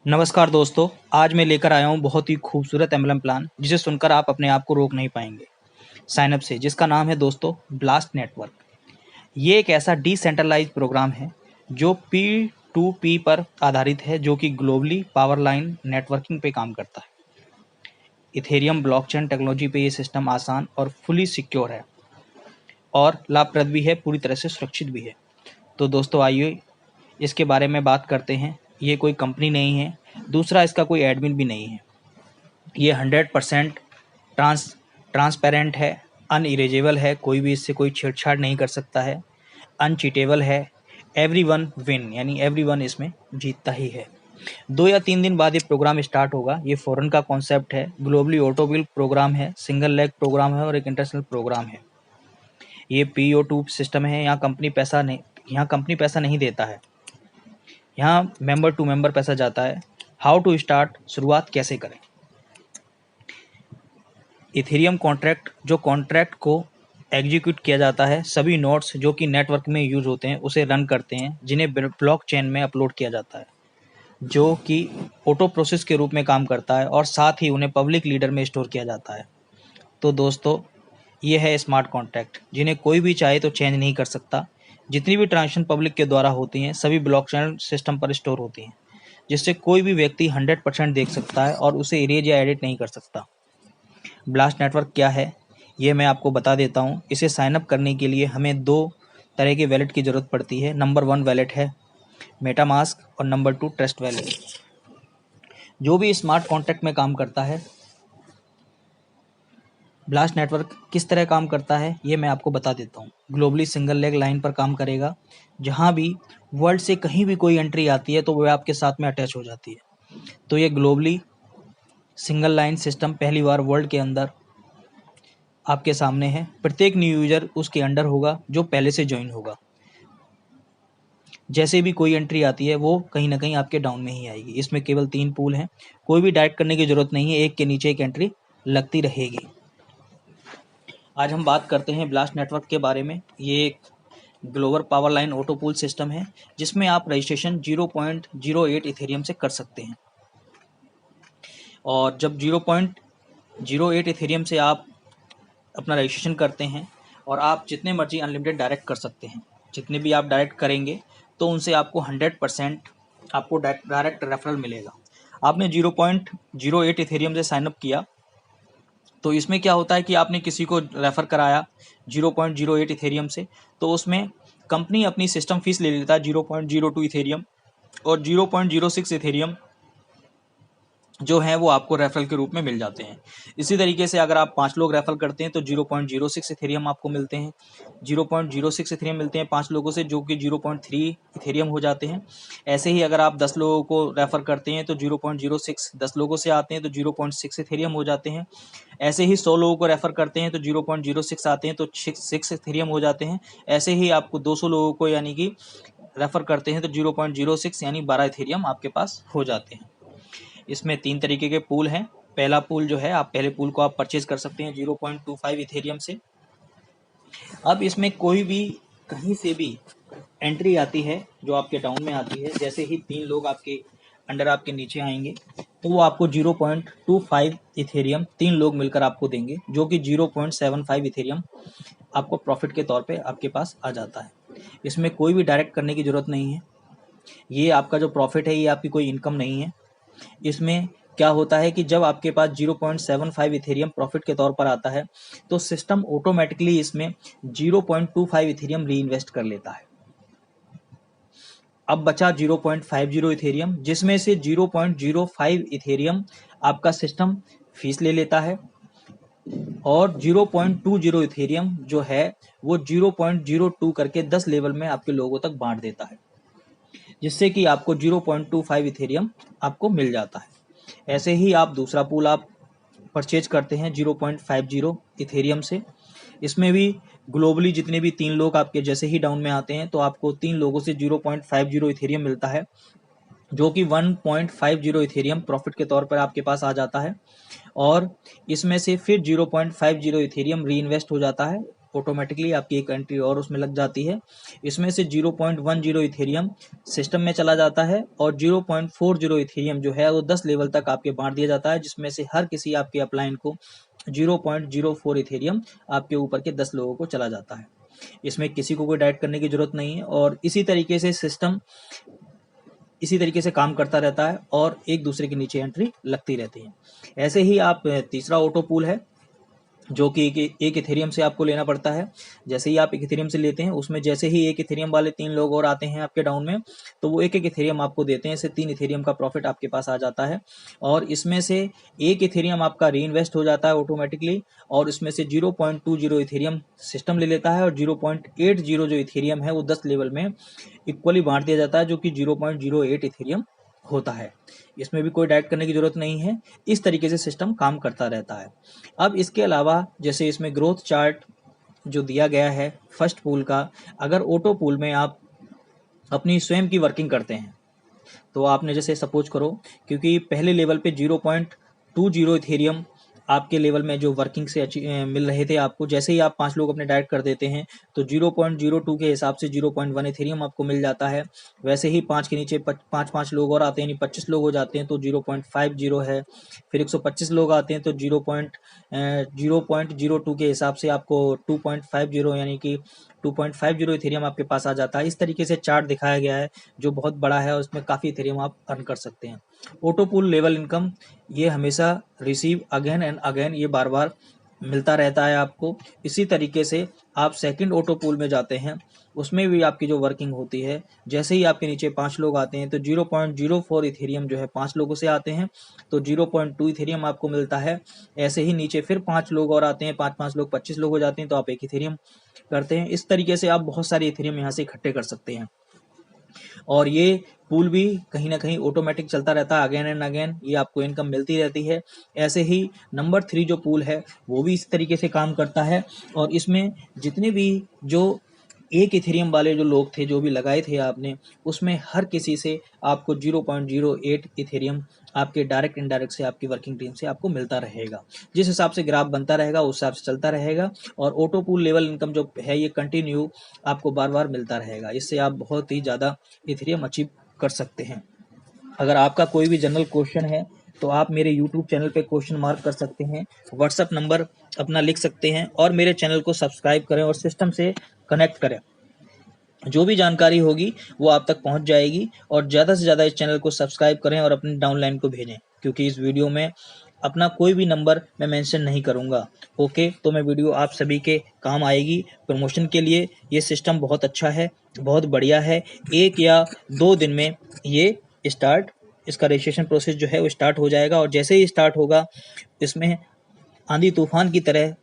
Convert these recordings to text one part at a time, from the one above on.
नमस्कार दोस्तों, आज मैं लेकर आया हूँ बहुत ही खूबसूरत एमएलएम प्लान जिसे सुनकर आप अपने आप को रोक नहीं पाएंगे। साइनअप से जिसका नाम है दोस्तों ब्लास्ट नेटवर्क। ये एक ऐसा डिसेंट्रलाइज्ड प्रोग्राम है जो P2P पर आधारित है, जो कि ग्लोबली पावर लाइन नेटवर्किंग पे काम करता है। इथेरियम ब्लॉकचेन टेक्नोलॉजी पे ये सिस्टम आसान और फुली सिक्योर है और लाभप्रद भी है, पूरी तरह से सुरक्षित भी है। तो दोस्तों आइए इसके बारे में बात करते हैं। ये कोई कंपनी नहीं है, दूसरा इसका कोई एडमिन भी नहीं है। ये 100% ट्रांसपेरेंट है, अनइरेजेबल है, कोई भी इससे कोई छेड़छाड़ नहीं कर सकता है, अनचीटेबल है, एवरीवन विन यानी एवरीवन इसमें जीतता ही है। 2 या 3 दिन बाद ये प्रोग्राम स्टार्ट होगा। ये फॉरेन का कॉन्सेप्ट है, ग्लोबली ऑटोबिल प्रोग्राम है, सिंगल लेग प्रोग्राम है और एक इंटरनेशनल प्रोग्राम है। ये PO2 सिस्टम है, यहाँ कंपनी पैसा नहीं देता है, यहाँ मेंबर टू मेंबर पैसा जाता है। हाउ टू स्टार्ट, शुरुआत कैसे करें। इथेरियम कॉन्ट्रैक्ट, जो कॉन्ट्रैक्ट को एग्जीक्यूट किया जाता है, सभी नोड्स जो कि नेटवर्क में यूज होते हैं उसे रन करते हैं, जिन्हें ब्लॉकचेन में अपलोड किया जाता है, जो कि ऑटो प्रोसेस के रूप में काम करता है और साथ ही उन्हें पब्लिक लीडर में स्टोर किया जाता है। तो दोस्तों ये है स्मार्ट कॉन्ट्रैक्ट, जिन्हें कोई भी चाहे तो चेंज नहीं कर सकता। जितनी भी ट्रांजेक्शन पब्लिक के द्वारा होती हैं सभी ब्लॉकचेन सिस्टम पर स्टोर होती हैं, जिससे कोई भी व्यक्ति 100% देख सकता है और उसे इरेज या एडिट नहीं कर सकता। ब्लास्ट नेटवर्क क्या है ये मैं आपको बता देता हूँ। इसे साइन अप करने के लिए हमें 2 तरह के वैलेट की ज़रूरत पड़ती है। नंबर 1 वैलेट है मेटामास्क और नंबर 2 ट्रस्ट वैलेट। जो भी स्मार्ट कॉन्ट्रैक्ट में काम करता है, ब्लास्ट नेटवर्क किस तरह काम करता है ये मैं आपको बता देता हूँ। ग्लोबली सिंगल लेग लाइन पर काम करेगा। जहाँ भी वर्ल्ड से कहीं भी कोई एंट्री आती है तो वह आपके साथ में अटैच हो जाती है। तो ये ग्लोबली सिंगल लाइन सिस्टम पहली बार वर्ल्ड के अंदर आपके सामने है। प्रत्येक न्यू यूजर उसके अंडर होगा जो पहले से ज्वाइन होगा। जैसे भी कोई एंट्री आती है वो कहीं ना कहीं आपके डाउन में ही आएगी। इसमें केवल 3 पूल हैं, कोई भी डायरेक्ट करने की जरूरत नहीं है, एक के नीचे एक एंट्री लगती रहेगी। आज हम बात करते हैं ब्लास्ट नेटवर्क के बारे में। ये एक global power line auto pool system है, जिसमें आप रजिस्ट्रेशन 0.08 इथेरियम से कर सकते हैं। और जब 0.08 इथेरियम से आप अपना रजिस्ट्रेशन करते हैं और आप जितने मर्जी अनलिमिटेड डायरेक्ट कर सकते हैं। जितने भी आप डायरेक्ट करेंगे तो उनसे आपको 100% आपको डायरेक्ट रेफरल मिलेगा। आपने 0.08 इथेरियम से साइनअप किया तो इसमें क्या होता है कि आपने किसी को रेफ़र कराया 0.08 इथेरियम से, तो उसमें कंपनी अपनी सिस्टम फीस ले लेता है 0.02 इथेरियम, और 0.06 इथेरियम जो हैं वो आपको रेफरल के रूप में मिल जाते हैं। इसी तरीके से अगर आप 5 लोग रेफर करते हैं तो 0.06 इथेरियम आपको मिलते हैं। 0.06 इथेरियम मिलते हैं 5 लोगों से, जो कि 0.3 इथेरियम हो जाते हैं। ऐसे ही अगर आप 10 लोगों को रेफर करते हैं तो 0.06 10 लोगों से आते हैं तो 0.6 इथेरियम हो जाते हैं। ऐसे ही 100 लोगों को रेफर करते हैं तो 0.06 आते हैं तो 6 इथेरियम हो जाते हैं। ऐसे ही आपको 200 लोगों को यानी कि रेफर करते हैं तो 0.06 यानी 12 इथेरियम आपके पास हो जाते हैं। इसमें 3 तरीके के पूल हैं। पहला पूल जो है, आप पहले पूल को आप परचेज कर सकते हैं 0.25 इथेरियम से। अब इसमें कोई भी कहीं से भी एंट्री आती है जो आपके डाउन में आती है, जैसे ही 3 लोग आपके अंडर आपके नीचे आएंगे तो वो आपको 0.25 इथेरियम 3 लोग मिलकर आपको देंगे, जो कि 0.75 इथेरियम आपको प्रॉफिट के तौर पे आपके पास आ जाता है। इसमें कोई भी डायरेक्ट करने की ज़रूरत नहीं है। ये आपका जो प्रॉफिट है ये आपकी कोई इनकम नहीं है। इसमें क्या होता है कि जब आपके पास 0.75 इथेरियम प्रॉफिट के तौर पर आता है तो सिस्टम ऑटोमेटिकली इसमें 0.25 इथेरियम री इन्वेस्ट कर लेता है। अब बचा 0.50 इथेरियम, जिसमें से 0.05 इथेरियम आपका सिस्टम फीस ले लेता है और 0.20 इथेरियम जो है वो 0.02 करके 10 लेवल में आपके लोगों तक बांट देता है, जिससे कि आपको 0.25 इथेरियम आपको मिल जाता है। ऐसे ही आप दूसरा पूल आप परचेज करते हैं 0.50 इथेरियम से। इसमें भी ग्लोबली जितने भी 3 लोग आपके जैसे ही डाउन में आते हैं तो आपको 3 लोगों से 0.50 इथेरियम मिलता है, जो कि 1.50 इथेरियम प्रॉफिट के तौर पर आपके पास आ जाता है। और इसमें से फिर 0.50 इथेरियम री इन्वेस्ट हो जाता है ऑटोमेटिकली आपकी एक एंट्री और उसमें लग जाती है। इसमें से 0.10 इथेरियम सिस्टम में चला जाता है और 0.40 इथेरियम जो है वो 10 लेवल तक आपके बांट दिया जाता है, जिसमें से हर किसी आपके अपलाइन को 0.04 इथेरियम आपके ऊपर के 10 लोगों को चला जाता है। इसमें किसी को कोई डाइट करने की जरूरत नहीं है और इसी तरीके से सिस्टम इसी तरीके से काम करता रहता है और एक दूसरे के नीचे एंट्री लगती रहती है। ऐसे ही आप तीसरा ऑटो पूल है जो कि एक इथेरियम से आपको लेना पड़ता है। जैसे ही आप एक इथेरियम से लेते हैं, उसमें जैसे ही एक इथेरियम वाले 3 लोग और आते हैं आपके डाउन में, तो वो एक इथेरियम आपको देते हैं। इससे 3 इथेरियम का प्रॉफिट आपके पास आ जाता है और इसमें से एक इथेरियम आपका री इन्वेस्ट हो जाता है ऑटोमेटिकली और इसमें से 0.20 इथेरियम सिस्टम ले लेता है और 0.80 जो इथेरियम है वो 10 लेवल में इक्वली बांट दिया जाता है, जो कि 0.08 इथेरियम होता है। इसमें भी कोई डाइट करने की जरूरत नहीं है। इस तरीके से सिस्टम काम करता रहता है। अब इसके अलावा जैसे इसमें ग्रोथ चार्ट जो दिया गया है फर्स्ट पूल का, अगर ऑटो पूल में आप अपनी स्वयं की वर्किंग करते हैं तो आपने जैसे सपोज करो, क्योंकि पहले लेवल पे 0.20 इथेरियम आपके लेवल में जो वर्किंग से मिल रहे थे आपको, जैसे ही आप 5 लोग अपने डाइट कर देते हैं तो 0.02 के हिसाब से 0.1 इथेरियम आपको मिल जाता है। वैसे ही 5 के नीचे 5 लोग और आते हैं, यानी 25 लोग हो जाते हैं तो 0.50 है। फिर 125 लोग आते हैं तो 0.02 के हिसाब से आपको 2.50 यानी कि 2.50 इथेरियम आपके पास आ जाता है। इस तरीके से चार्ट दिखाया गया है जो बहुत बड़ा है और उसमें काफ़ी इथेरियम आप अर्न कर सकते हैं। ऑटो पूल लेवल इनकम ये हमेशा रिसीव अगेन एंड अगेन, ये बार बार मिलता रहता है आपको। इसी तरीके से आप सेकंड ऑटो पूल में जाते हैं, उसमें भी आपकी जो वर्किंग होती है, जैसे ही आपके नीचे 5 लोग आते हैं तो 0.04 इथेरियम जो है 5 लोगों से आते हैं तो 0.2 इथेरियम आपको मिलता है। ऐसे ही नीचे फिर 5 लोग और आते हैं, 5 लोग 25 लोग हो जाते हैं तो आप 1 इथेरियम करते हैं। इस तरीके से आप बहुत सारे इथेरियम यहाँ से इकट्ठे कर सकते हैं और ये पूल भी कहीं ना कहीं ऑटोमेटिक चलता रहता है, अगेन एंड अगेन ये आपको इनकम मिलती रहती है। ऐसे ही नंबर 3 जो पूल है वो भी इस तरीके से काम करता है और इसमें जितने भी जो एक इथेरियम वाले जो लोग थे, जो भी लगाए थे आपने, उसमें हर किसी से आपको 0.08 इथेरियम आपके डायरेक्ट इनडायरेक्ट से आपकी वर्किंग टीम से आपको मिलता रहेगा। जिस हिसाब से ग्राफ बनता रहेगा उस हिसाब से चलता रहेगा और ऑटो पूल लेवल इनकम जो है ये कंटिन्यू आपको बार बार मिलता रहेगा। इससे आप बहुत ही ज़्यादा इथेरियम अचीव कर सकते हैं। अगर आपका कोई भी जनरल क्वेश्चन है तो आप मेरे यूट्यूब चैनल पे क्वेश्चन मार्क कर सकते हैं, व्हाट्सएप नंबर अपना लिख सकते हैं और मेरे चैनल को सब्सक्राइब करें और सिस्टम से कनेक्ट करें। जो भी जानकारी होगी वो आप तक पहुंच जाएगी और ज़्यादा से ज़्यादा इस चैनल को सब्सक्राइब करें और अपने डाउनलाइन को भेजें, क्योंकि इस वीडियो में अपना कोई भी नंबर मैं मेंशन नहीं करूंगा। ओके, तो मैं वीडियो आप सभी के काम आएगी प्रमोशन के लिए। ये सिस्टम बहुत अच्छा है, बहुत बढ़िया है। 1 या 2 दिन में ये इसका रजिस्ट्रेशन प्रोसेस जो है वो स्टार्ट हो जाएगा और जैसे ही स्टार्ट होगा इसमें आंधी तूफान की तरह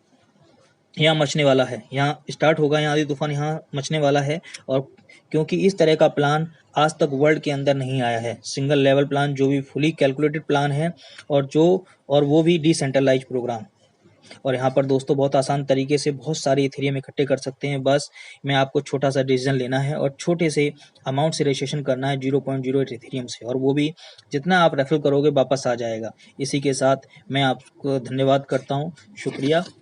यहाँ मचने वाला है। यहाँ स्टार्ट होगा, यहाँ आंधी तूफान यहाँ मचने वाला है। और क्योंकि इस तरह का प्लान आज तक वर्ल्ड के अंदर नहीं आया है, सिंगल लेवल प्लान जो भी फुली कैलकुलेटेड प्लान है और वो भी डिसेंट्रलाइज प्रोग्राम। और यहाँ पर दोस्तों बहुत आसान तरीके से बहुत सारे इथेरियम इकट्ठे कर सकते हैं। बस मैं आपको छोटा सा डिसीजन लेना है और छोटे से अमाउंट से रजिस्ट्रेशन करना है 0.08 इथेरियम से, और वो भी जितना आप रेफर करोगे वापस आ जाएगा। इसी के साथ मैं आपको धन्यवाद करता हूँ। शुक्रिया।